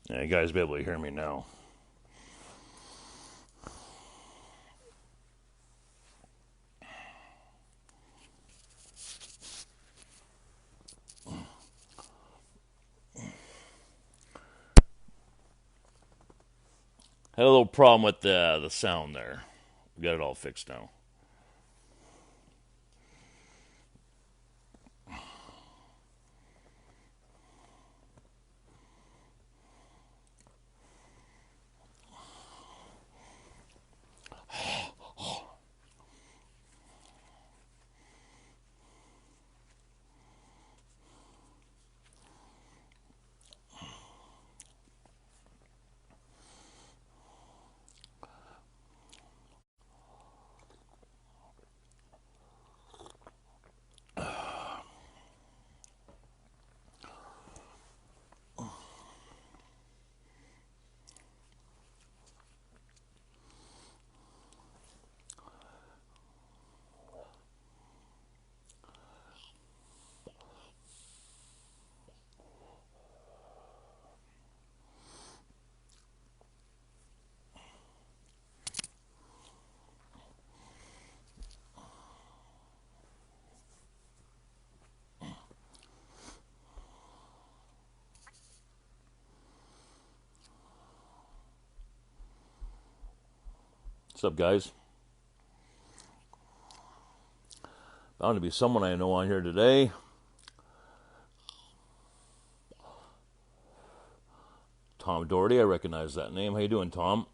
Yeah, you guys be able to hear me now. Had a little problem with the sound there. We got it all fixed now. What's up, guys? Bound to be someone I know on here today. Tom Doherty, I recognize that name. How you doing, Tom?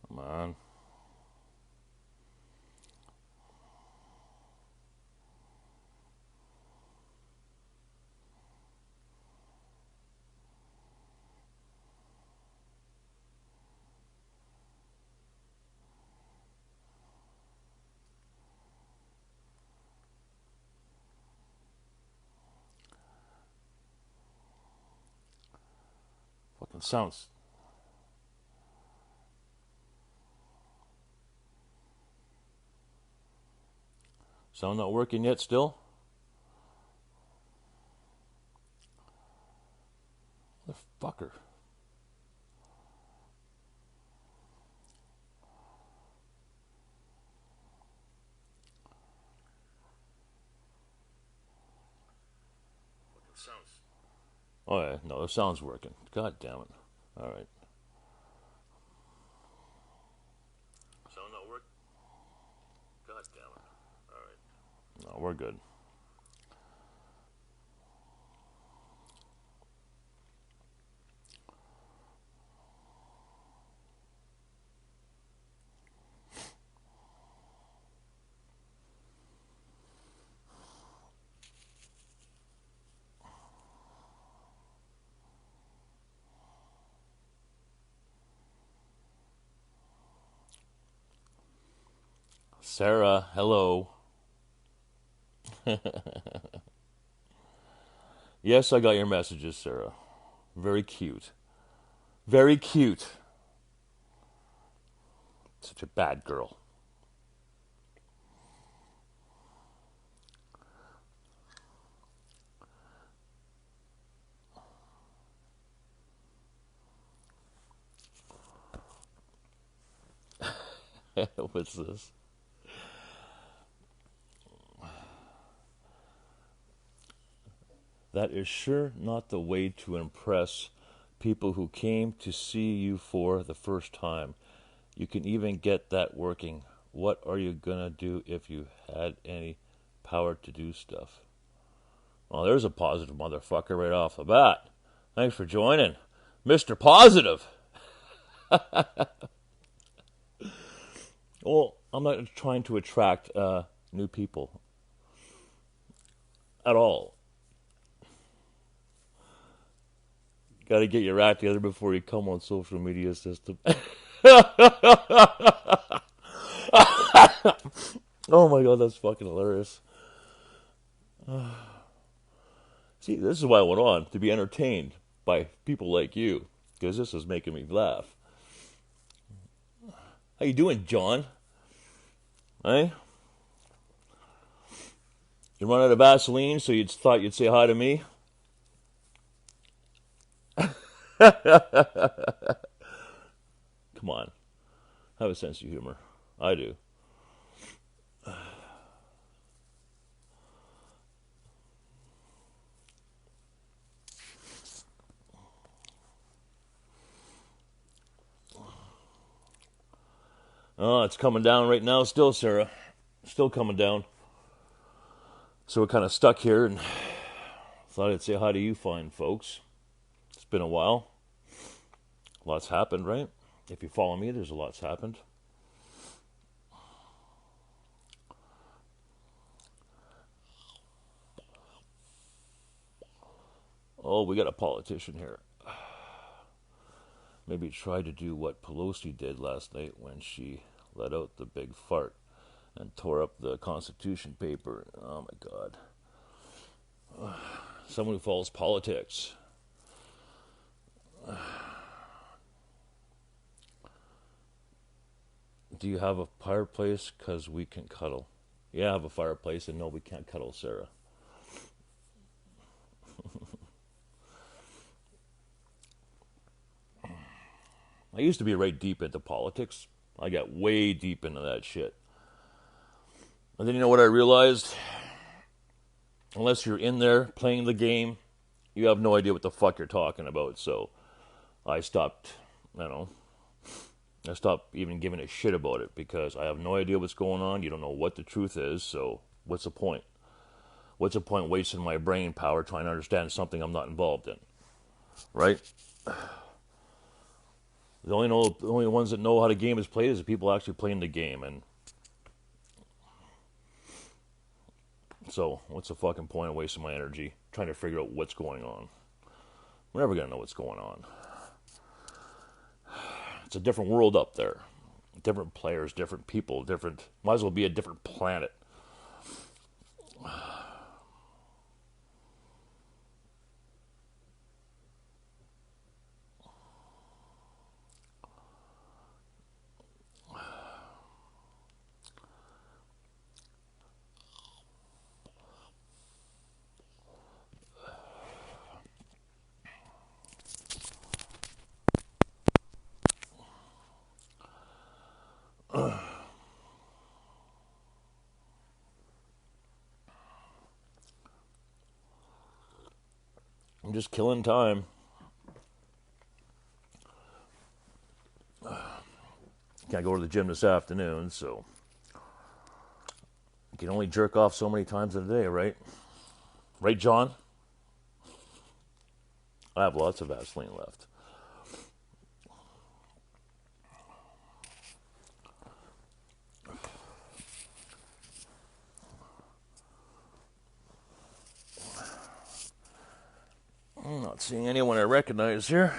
Come on. Fucking sound not working yet still? Motherfucker. Sounds. Oh yeah, no, the sound's working. God damn it. All right. Sound not work. God damn it. All right. No, we're good. Sarah, hello. Yes, I got your messages, Sarah. Very cute. Very cute. Such a bad girl. What's this? That is sure not the way to impress people who came to see you for the first time. You can even get that working. What are you gonna do if you had any power to do stuff? Well, there's a positive motherfucker right off the bat. Thanks for joining, Mr. Positive. Well, I'm not trying to attract new people at all. Got to get your act together before you come on social media system. Oh my god, that's fucking hilarious. See, this is why I went on, to be entertained by people like you, because this is making me laugh. How you doing, John? Hey? You run out of Vaseline, so you thought you'd say hi to me? Come on. Have a sense of humor. I do. Oh, it's coming down right now still, Sarah. Still coming down. So we're kind of stuck here, and thought I'd say hi to you fine folks. It's been a while. Lots happened, right? If you follow me, there's a lot's happened. Oh, we got a politician here. Maybe try to do what Pelosi did last night when she let out the big fart and tore up the Constitution paper. Oh my God. Someone who follows politics. Do you have a fireplace? Because we can cuddle. Yeah, I have a fireplace, and no, we can't cuddle, Sarah. I used to be right deep into politics. I got way deep into that shit. And then you know what I realized? Unless you're in there playing the game, you have no idea what the fuck you're talking about. So I stopped, I stopped even giving a shit about it because I have no idea what's going on. You don't know what the truth is, so what's the point? What's the point wasting my brain power trying to understand something I'm not involved in? Right? The only ones that know how the game is played is the people actually playing the game, and so what's the fucking point of wasting my energy trying to figure out what's going on? We're never gonna know what's going on. It's a different world up there. Different players, different people, might as well be a different planet. I'm just killing time. Can't go to the gym this afternoon, so you can only jerk off so many times in a day, right? Right, John? I have lots of Vaseline left. I'm not seeing anyone I recognize here.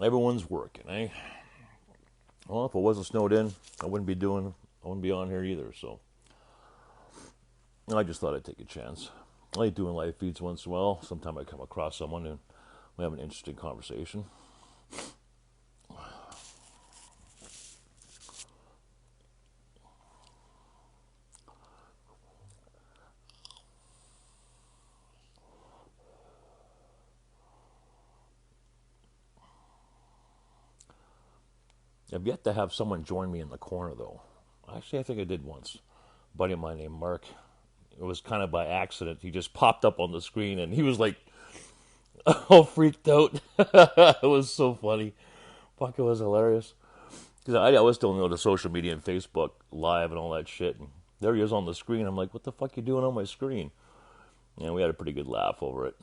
Everyone's working, eh? Well, if I wasn't snowed in, I wouldn't be doing I wouldn't be on here either. So I just thought I'd take a chance. I like doing live feeds once in a while. Sometimes I come across someone and we have an interesting conversation. I've yet to have someone join me in the corner, though. Actually, I think I did once. A buddy of mine named Mark. It was kind of by accident. He just popped up on the screen, and he was like, all freaked out. It was so funny. Fuck, it was hilarious. Because I was still know the social media and Facebook Live and all that shit. And there he is on the screen. I'm like, what the fuck you doing on my screen? And we had a pretty good laugh over it.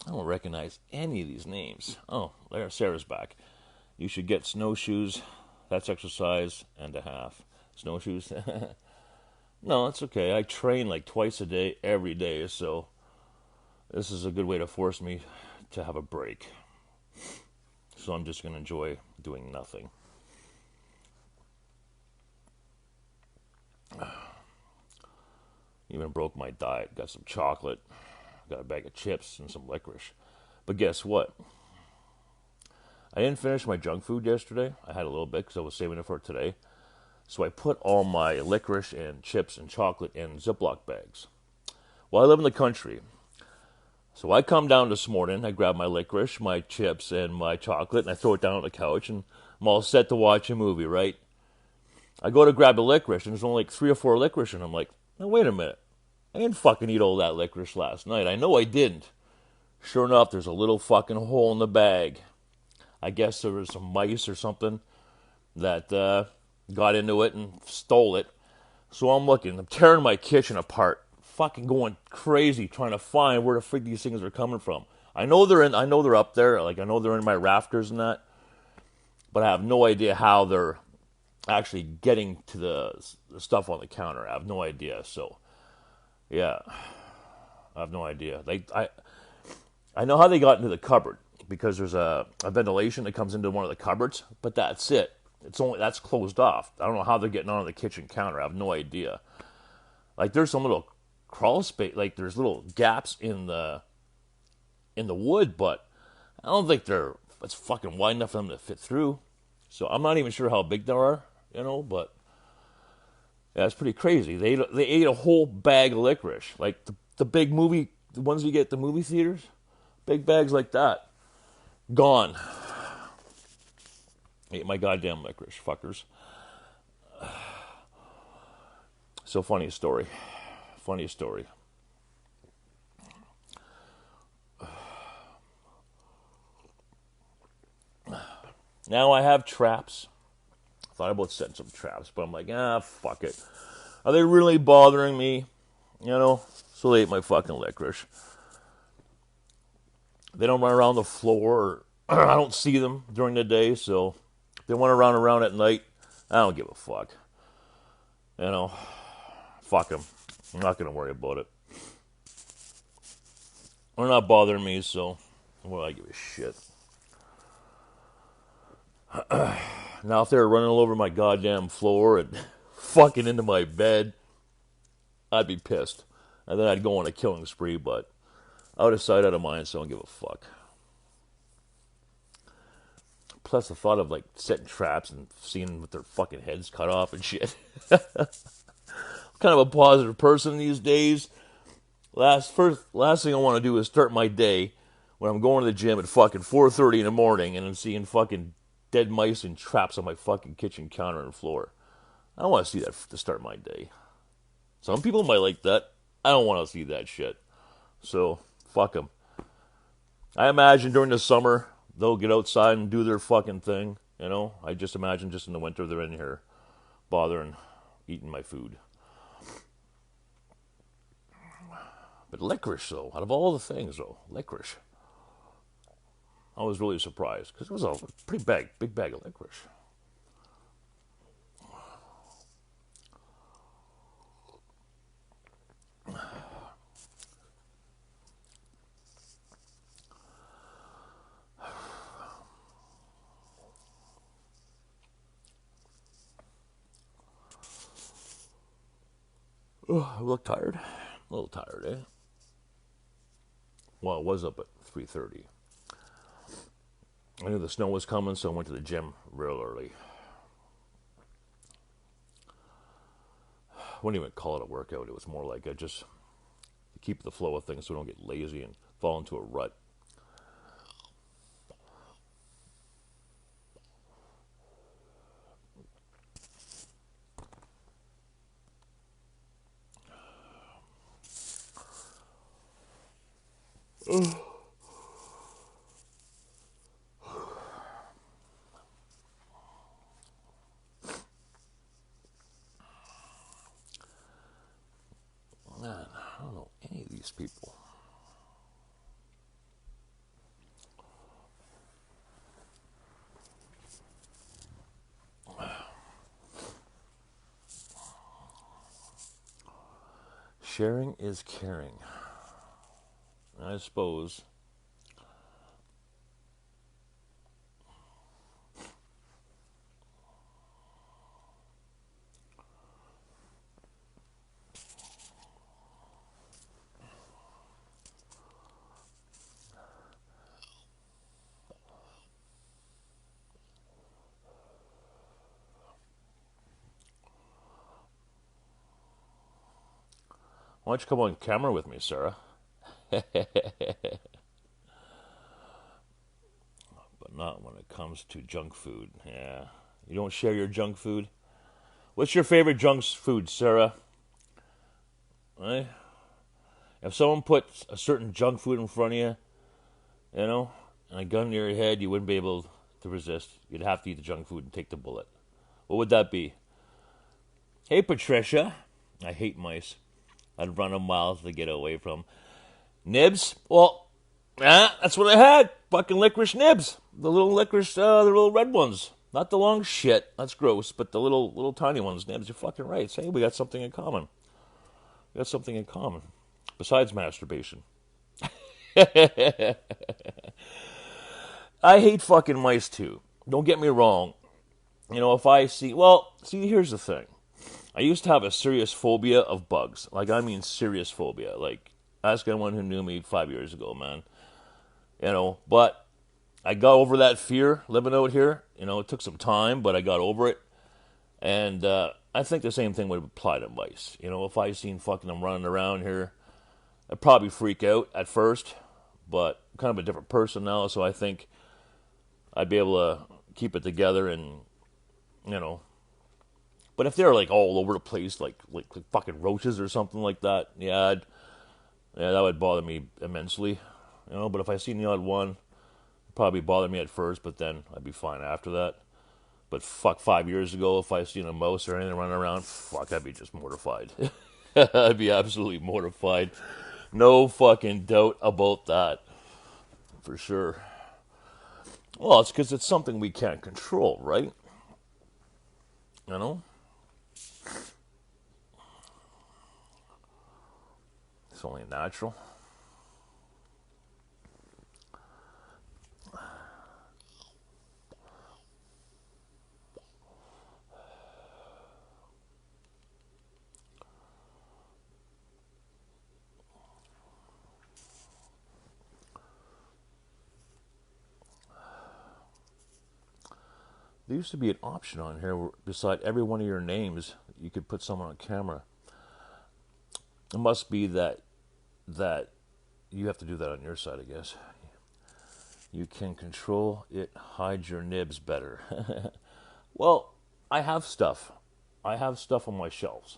I don't recognize any of these names. Oh, there, Sarah's back. You should get snowshoes. That's exercise and a half. Snowshoes? No, it's okay. I train like twice a day, every day, so this is a good way to force me to have a break. So I'm just going to enjoy doing nothing. Even broke my diet. Got some chocolate, got a bag of chips, and some licorice. But guess what? I didn't finish my junk food yesterday. I had a little bit because I was saving it for today. So I put all my licorice and chips and chocolate in Ziploc bags. Well, I live in the country. So I come down this morning, I grab my licorice, my chips, and my chocolate, and I throw it down on the couch, and I'm all set to watch a movie, right? I go to grab the licorice, and there's only like 3 or 4 licorice, and I'm like, now wait a minute. I didn't fucking eat all that licorice last night. I know I didn't. Sure enough, there's a little fucking hole in the bag. I guess there was some mice or something that got into it and stole it. So I'm looking. I'm tearing my kitchen apart. Fucking going crazy trying to find where the frig these things are coming from. I know they're up there. Like, I know they're in my rafters and that. But I have no idea how they're actually getting to the stuff on the counter. I have no idea. So, yeah. I have no idea. I know how they got into the cupboard. Because there's a ventilation that comes into one of the cupboards, but that's it. That's closed off. I don't know how they're getting onto the kitchen counter. I have no idea. Like, there's some little crawl space, like there's little gaps in the wood, but I don't think it's fucking wide enough for them to fit through. So I'm not even sure how big they are, but yeah, it's pretty crazy. They ate a whole bag of licorice, like the big movie, the ones you get at the movie theaters, big bags like that. Gone. Ate my goddamn licorice, fuckers. So funny story. Funny story. Now I have traps. I thought about setting some traps, but I'm like, fuck it. Are they really bothering me? So they ate my fucking licorice. They don't run around the floor. I don't see them during the day, so if they want to run around at night, I don't give a fuck. Fuck them. I'm not going to worry about it. They're not bothering me, so what do I give a shit? Now if they were running all over my goddamn floor and fucking into my bed, I'd be pissed. And then I'd go on a killing spree, but out of sight, out of mind, so I don't give a fuck. Plus the thought of like setting traps and seeing them with their fucking heads cut off and shit. Kind of a positive person these days. Last thing I want to do is start my day when I'm going to the gym at fucking 4:30 in the morning and I'm seeing fucking dead mice and traps on my fucking kitchen counter and floor. I don't want to see that to start my day. Some people might like that. I don't want to see that shit. So, fuck them. I imagine during the summer, they'll get outside and do their fucking thing. I just imagine just in the winter they're in here bothering eating my food. But licorice, though, out of all the things, licorice. I was really surprised because it was a pretty big bag of licorice. Oh, I look tired. A little tired, eh? Well, I was up at 3:30. I knew the snow was coming, so I went to the gym real early. I wouldn't even call it a workout. It was more like I just keep the flow of things so I don't get lazy and fall into a rut. Man, I don't know any of these people. Sharing is caring. I suppose. Why don't you come on camera with me, Sarah? But not when it comes to junk food. Yeah. You don't share your junk food? What's your favorite junk food, Sarah? Eh? If someone puts a certain junk food in front of you, you know, and a gun to your head, you wouldn't be able to resist. You'd have to eat the junk food and take the bullet. What would that be? Hey, Patricia. I hate mice. I'd run a mile to get away from. Nibs? Well, that's what I had. Fucking licorice nibs. The little licorice, the little red ones. Not the long shit. That's gross. But the little tiny ones, nibs. You're fucking right. Say, we got something in common. We got something in common. Besides masturbation. I hate fucking mice too. Don't get me wrong. You know, if I see... Well, see, here's the thing. I used to have a serious phobia of bugs. Like, I mean serious phobia. Like, ask anyone who knew me 5 years ago, man. You know, but I got over that fear living out here. You know, it took some time, but I got over it. And I think the same thing would apply to mice. You know, if I seen fucking them running around here, I'd probably freak out at first. But I'm kind of a different person now, so I think I'd be able to keep it together and, you know. But if they're like all over the place, like fucking roaches or something like that, yeah, that would bother me immensely. You know, but if I seen the odd one, it'd probably bother me at first, but then I'd be fine after that. But fuck, 5 years ago, if I seen a mouse or anything running around, fuck, I'd be just mortified. I'd be absolutely mortified. No fucking doubt about that. For sure. Well, it's because it's something we can't control, right? You know? It's only natural. There used to be an option on here where beside every one of your names, you could put someone on camera. It must be that you have to do that on your side, I guess. You can control it, hide your nibs better. Well, I have stuff. I have stuff on my shelves.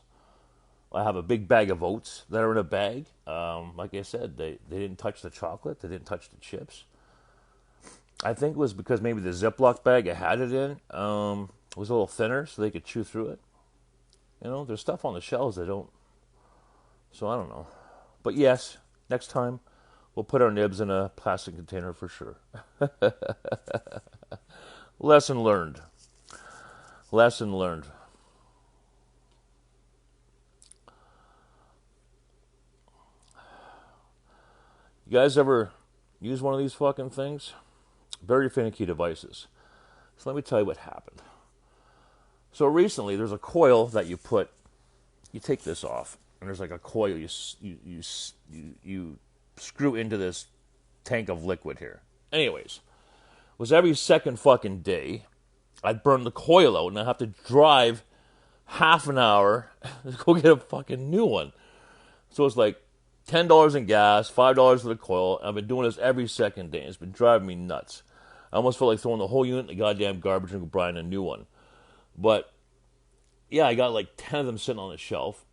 I have a big bag of oats that are in a bag. Like I said, they didn't touch the chocolate. They didn't touch the chips. I think it was because maybe the Ziploc bag I had it in was a little thinner so they could chew through it. You know, there's stuff on the shelves that don't. So I don't know. But yes, next time we'll put our nibs in a plastic container for sure. Lesson learned. Lesson learned. You guys ever use one of these fucking things? Very finicky devices. So let me tell you what happened. So recently, there's a coil that you take this off, and there's like a coil you screw into this tank of liquid here. Anyways, it was every second fucking day I'd burn the coil out, and I'd have to drive half an hour to go get a fucking new one. So it's like $10 in gas, $5 for the coil. I've been doing this every second day. It's been driving me nuts. I almost felt like throwing the whole unit in the goddamn garbage and buying a new one. But yeah, I got like 10 of them sitting on the shelf,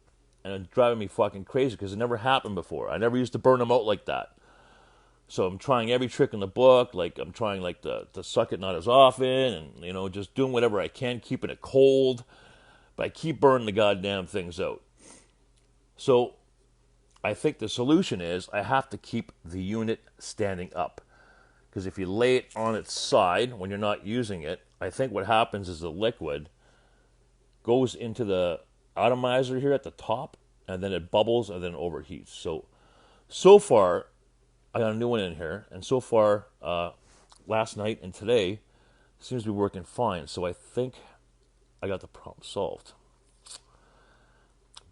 and it's driving me fucking crazy because it never happened before. I never used to burn them out like that. So I'm trying every trick in the book. Like I'm trying like to suck it not as often, and you know, just doing whatever I can, keeping it cold. But I keep burning the goddamn things out. So I think the solution is I have to keep the unit standing up. Because if you lay it on its side when you're not using it, I think what happens is the liquid goes into the atomizer here at the top, and then it bubbles and then overheats. So far, I got a new one in here, and so far, last night and today, it seems to be working fine. So I think I got the problem solved.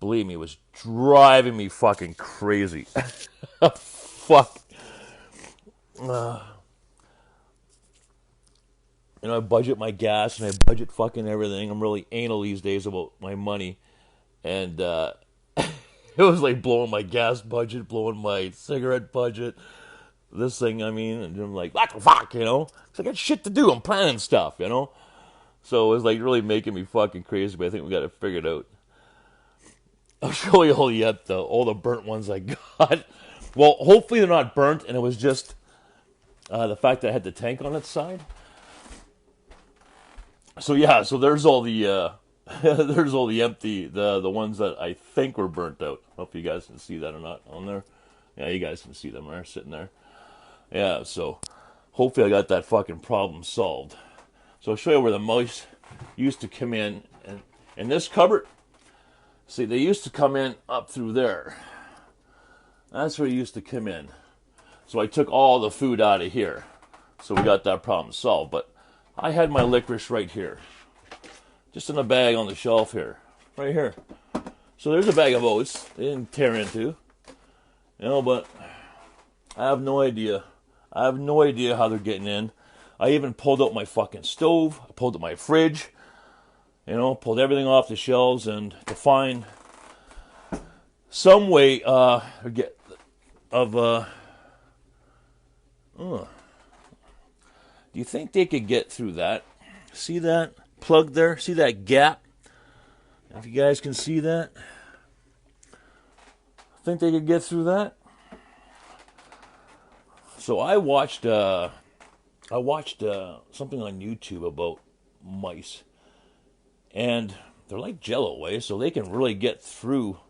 Believe me, it was driving me fucking crazy. Fuck. You know, I budget my gas and I budget fucking everything. I'm really anal these days about my money. And it was like blowing my gas budget, blowing my cigarette budget. This thing, I mean, and I'm like, what the fuck, you know? Because I got shit to do. I'm planning stuff, you know? So it was like really making me fucking crazy, but I think we got it figured out. I'll show you all the burnt ones I got. Well, hopefully they're not burnt, and it was just the fact that I had the tank on its side. So yeah, so there's all the there's all the empty the ones that I think were burnt out. I hope you guys can see that or not on there. Yeah, you guys can see them there sitting there. Yeah, so hopefully I got that fucking problem solved. So I'll show you where the mice used to come in, and in this cupboard. See, they used to come in up through there. That's where they used to come in. So I took all the food out of here. So we got that problem solved. But I had my licorice right here. Just in a bag on the shelf here. Right here. So there's a bag of oats. They didn't tear into. You know, but I have no idea. I have no idea how they're getting in. I even pulled out my fucking stove. I pulled out my fridge. You know, pulled everything off the shelves, and to find some way do you think they could get through that? See that plug there? See that gap? If you guys can see that, think they could get through that? So I watched something on YouTube about mice. And they're like Jello way, so they can really get through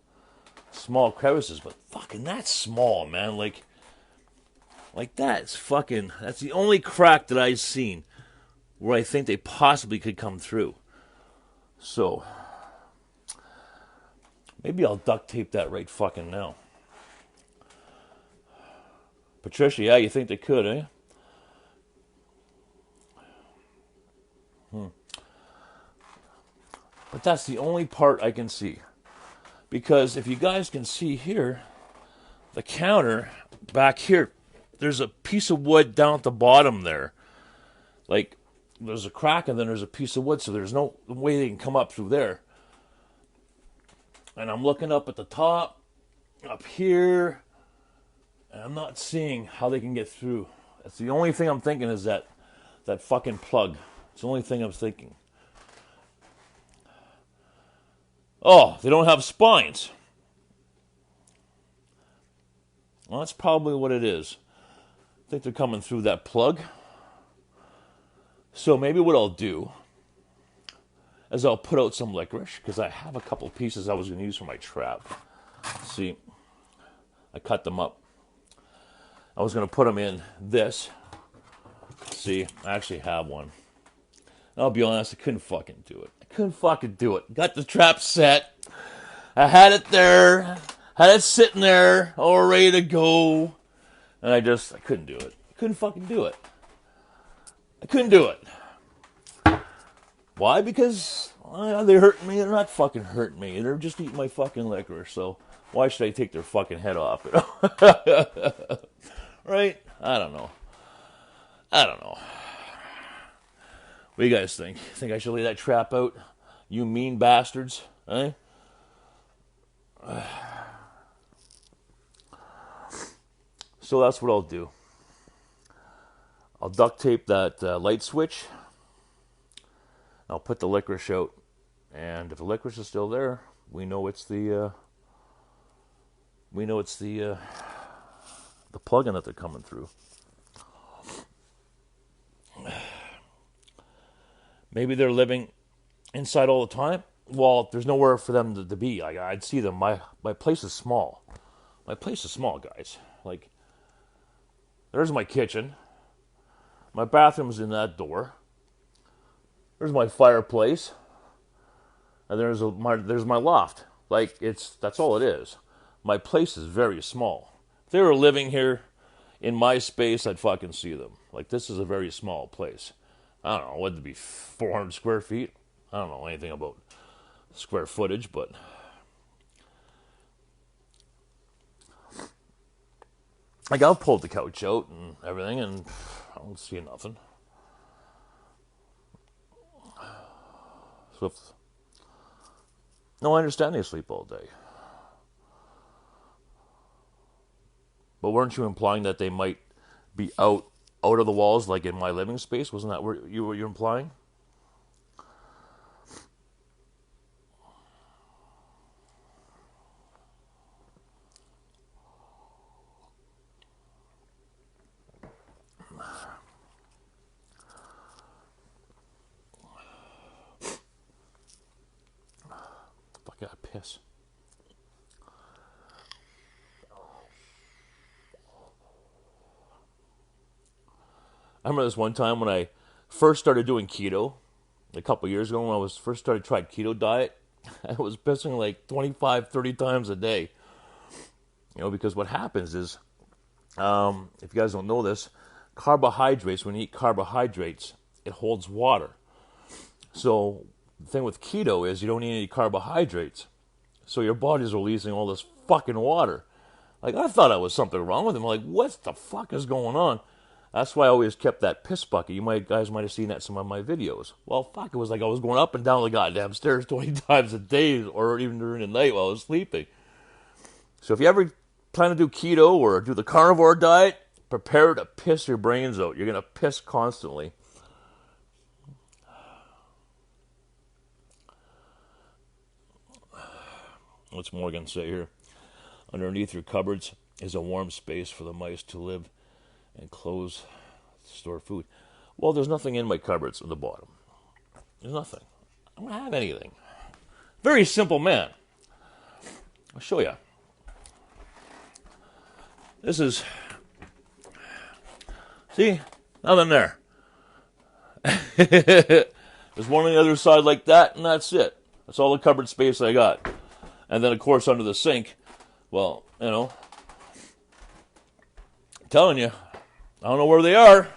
small crevices. But fucking that's small, man. Like that's the only crack that I've seen where I think they possibly could come through. So maybe I'll duct tape that right fucking now. Patricia, yeah, you think they could, eh? But that's the only part I can see. Because if you guys can see here, the counter back here, there's a piece of wood down at the bottom there. Like, there's a crack and then there's a piece of wood, so there's no way they can come up through there. And I'm looking up at the top, up here, and I'm not seeing how they can get through. That's the only thing I'm thinking is that fucking plug. It's the only thing I'm thinking. Oh, they don't have spines. Well, that's probably what it is. I think they're coming through that plug. So maybe what I'll do is I'll put out some licorice, because I have a couple pieces I was going to use for my trap. See, I cut them up. I was going to put them in this. See, I actually have one. I'll be honest, I couldn't fucking do it. Got the trap set. I had it there. Had it sitting there, all ready to go. And I couldn't do it. I couldn't fucking do it. I couldn't do it. Why? Because they're hurting me. They're not fucking hurting me. They're just eating my fucking licorice. So Why should I take their fucking head off? You know? Right? I don't know. I don't know. What do you guys think? Think I should lay that trap out? You mean bastards? Eh? So that's what I'll do. I'll duct tape that light switch. I'll put the licorice out. And if the licorice is still there, we know it's the plug-in that they're coming through. Maybe they're living inside all the time. Well, there's nowhere for them to be. I'd see them. My place is small. My place is small, guys. Like, there's my kitchen. My bathroom's in that door. There's my fireplace. And there's my loft. Like, that's all it is. My place is very small. If they were living here in my space, I'd fucking see them. Like, this is a very small place. I don't know, what'd it be, 400 square feet? I don't know anything about square footage, but like, I'll pull the couch out and everything, and I don't see nothing. So no, I understand they sleep all day. But weren't you implying that they might be out of the walls, like in my living space? Wasn't that what you're implying? Fuck, I gotta piss. I remember this one time when I first started doing keto, a couple years ago when I first tried keto diet. I was pissing like 25, 30 times a day. You know, because what happens is, if you guys don't know this, carbohydrates, when you eat carbohydrates, it holds water. So the thing with keto is you don't need any carbohydrates. So your body's releasing all this fucking water. Like, I thought there was something wrong with him. I'm like, what the fuck is going on? That's why I always kept that piss bucket. You guys might have seen that in some of my videos. Well, fuck, it was like I was going up and down the goddamn stairs 20 times a day, or even during the night while I was sleeping. So if you ever plan to do keto or do the carnivore diet, prepare to piss your brains out. You're going to piss constantly. What's Morgan say here? Underneath your cupboards is a warm space for the mice to live and clothes to store food. Well, there's nothing in my cupboards at the bottom. There's nothing. I don't have anything. Very simple man. I'll show you. This is... See? Nothing there. There's one on the other side like that, and that's it. That's all the cupboard space I got. And then, of course, under the sink, well, you know, I'm telling you, I don't know where they are,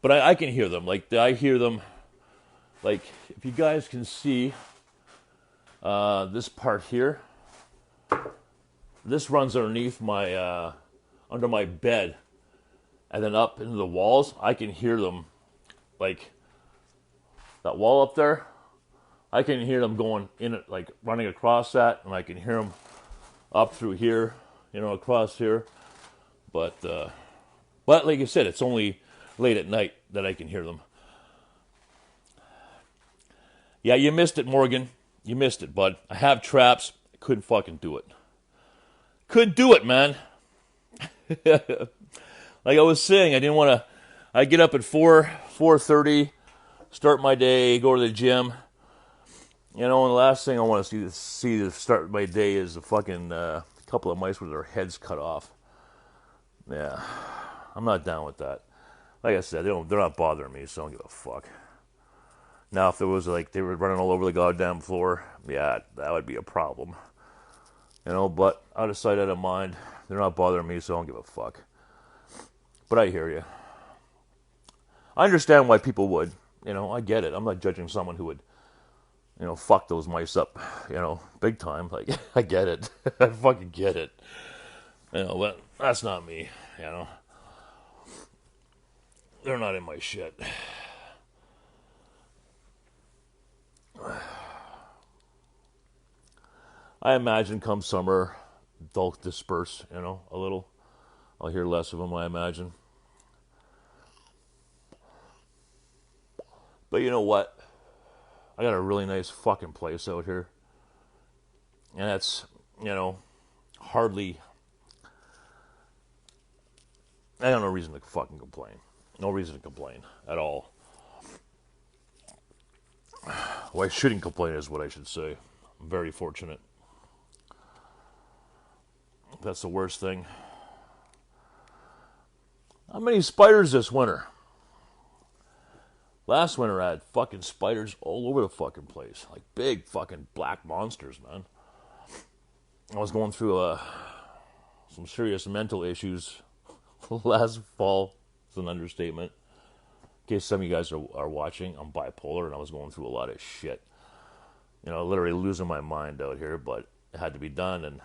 but I can hear them. Like, I hear them, like, if you guys can see this part here, this runs underneath my, under my bed, and then up into the walls. I can hear them, like, that wall up there, I can hear them going in it, like, running across that, and I can hear them up through here, you know, across here, but like I said, it's only late at night that I can hear them. Yeah, you missed it, Morgan. You missed it, bud. I have traps. I couldn't fucking do it. Couldn't do it, man. Like I was saying, I didn't want to... I get up at 4:30, start my day, go to the gym. You know, and the last thing I want to see to start my day is a fucking couple of mice with their heads cut off. Yeah, I'm not down with that. Like I said, they're not bothering me, so I don't give a fuck. Now, if there was like they were running all over the goddamn floor, yeah, that would be a problem. You know, but out of sight, out of mind. They're not bothering me, so I don't give a fuck. But I hear you. I understand why people would. You know, I get it. I'm not judging someone who would, fuck those mice up, big time. Like, I get it. I fucking get it. But that's not me, you know. They're not in my shit. I imagine come summer, they'll disperse, a little. I'll hear less of them, I imagine. But you know what? I got a really nice fucking place out here. And that's, hardly. I got no reason to fucking complain. No reason to complain at all. Well, I shouldn't complain is what I should say. I'm very fortunate. That's the worst thing. How many spiders this winter? Last winter I had fucking spiders all over the fucking place. Like big fucking black monsters, man. I was going through some serious mental issues last fall. It's an understatement. In case some of you guys are watching, I'm bipolar and I was going through a lot of shit. Literally losing my mind out here, but it had to be done. And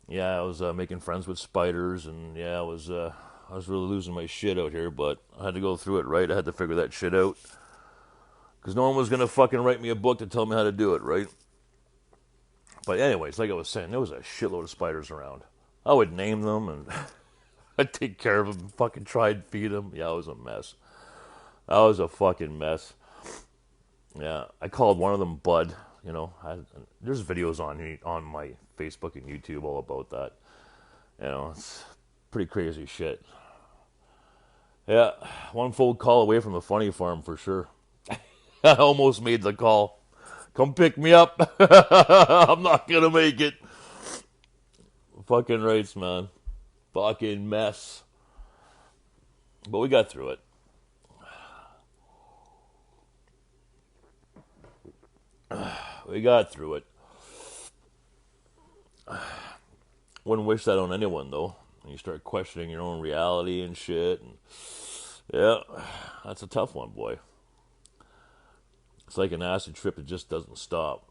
yeah, I was making friends with spiders, and yeah, I was really losing my shit out here, but I had to go through it, right? I had to figure that shit out. Because no one was going to fucking write me a book to tell me how to do it, right? But anyways, like I was saying, there was a shitload of spiders around. I would name them, and I'd take care of them, fucking try and feed them. Yeah, it was a mess. I was a fucking mess. Yeah, I called one of them Bud. There's videos on my Facebook and YouTube all about that. It's pretty crazy shit. Yeah, one phone call away from the funny farm for sure. I almost made the call. Come pick me up. I'm not gonna make it. Fucking rights, man. Fucking mess. But we got through it. We got through it. Wouldn't wish that on anyone, though. You start questioning your own reality and shit. And yeah, that's a tough one, boy. It's like an acid trip that just doesn't stop.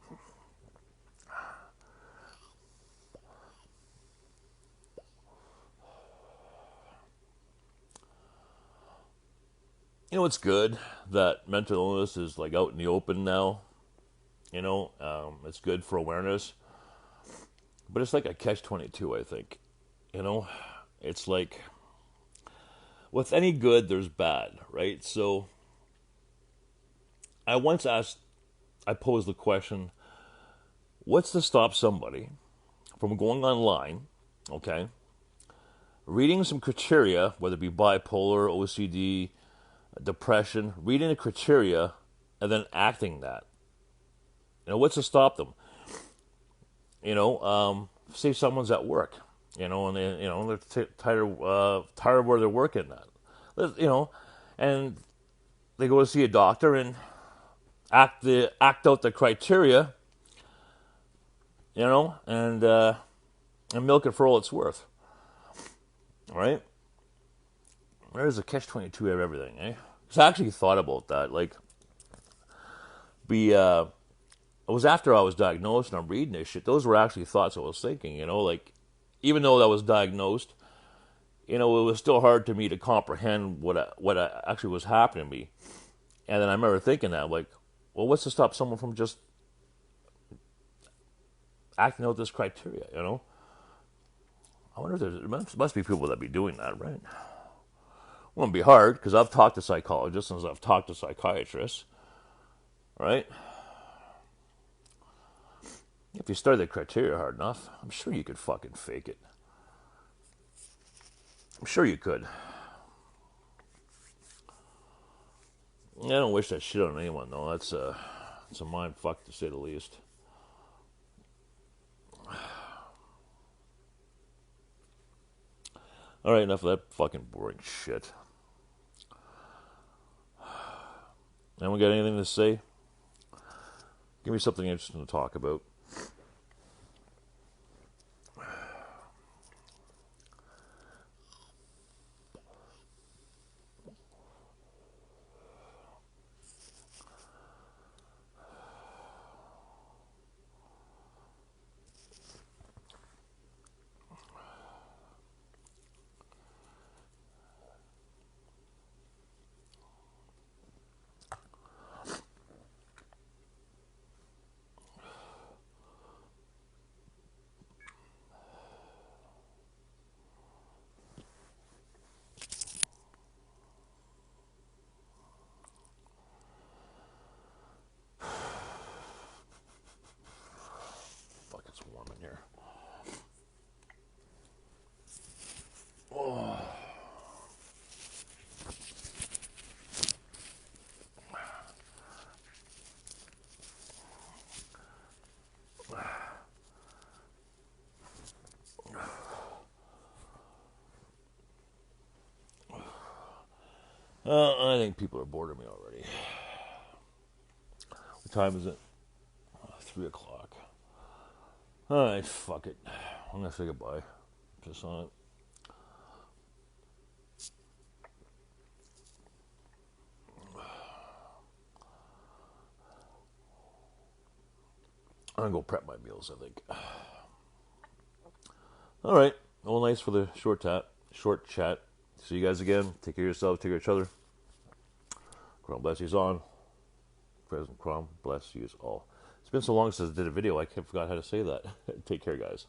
It's good that mental illness is like out in the open now. It's good for awareness. But it's like a catch-22, I think. It's like, with any good, there's bad, right? So, I posed the question, what's to stop somebody from going online, okay, reading some criteria, whether it be bipolar, OCD, depression, reading the criteria, and then acting that? What's to stop them? Say someone's at work, and they're tired where they're working at, and they go to see a doctor and act out the criteria, and milk it for all it's worth. All right? There's a catch-22 of everything, eh? Because I actually thought about that. Like, it was after I was diagnosed and I'm reading this shit. Those were actually thoughts I was thinking, like, even though I was diagnosed, it was still hard to me to comprehend what actually was happening to me. And then I remember thinking that, like, well, what's to stop someone from just acting out this criteria, I wonder if there must be people that be doing that, right? It wouldn't be hard, because I've talked to psychologists and I've talked to psychiatrists, right? If you study the criteria hard enough, I'm sure you could fucking fake it. I'm sure you could. I don't wish that shit on anyone, though. It's a mind fuck, to say the least. Alright, enough of that fucking boring shit. Anyone got anything to say? Give me something interesting to talk about. I think people are bored of me already. What time is it? 3 o'clock. Alright, fuck it. I'm gonna say goodbye. Just on it. I'm gonna go prep my meals, I think. Alright. Well, nice for the short chat. See you guys again. Take care of yourself, take care of each other. Krahm bless yous on. President Krahm bless yous all. It's been so long since I did a video, I forgot how to say that. Take care, guys.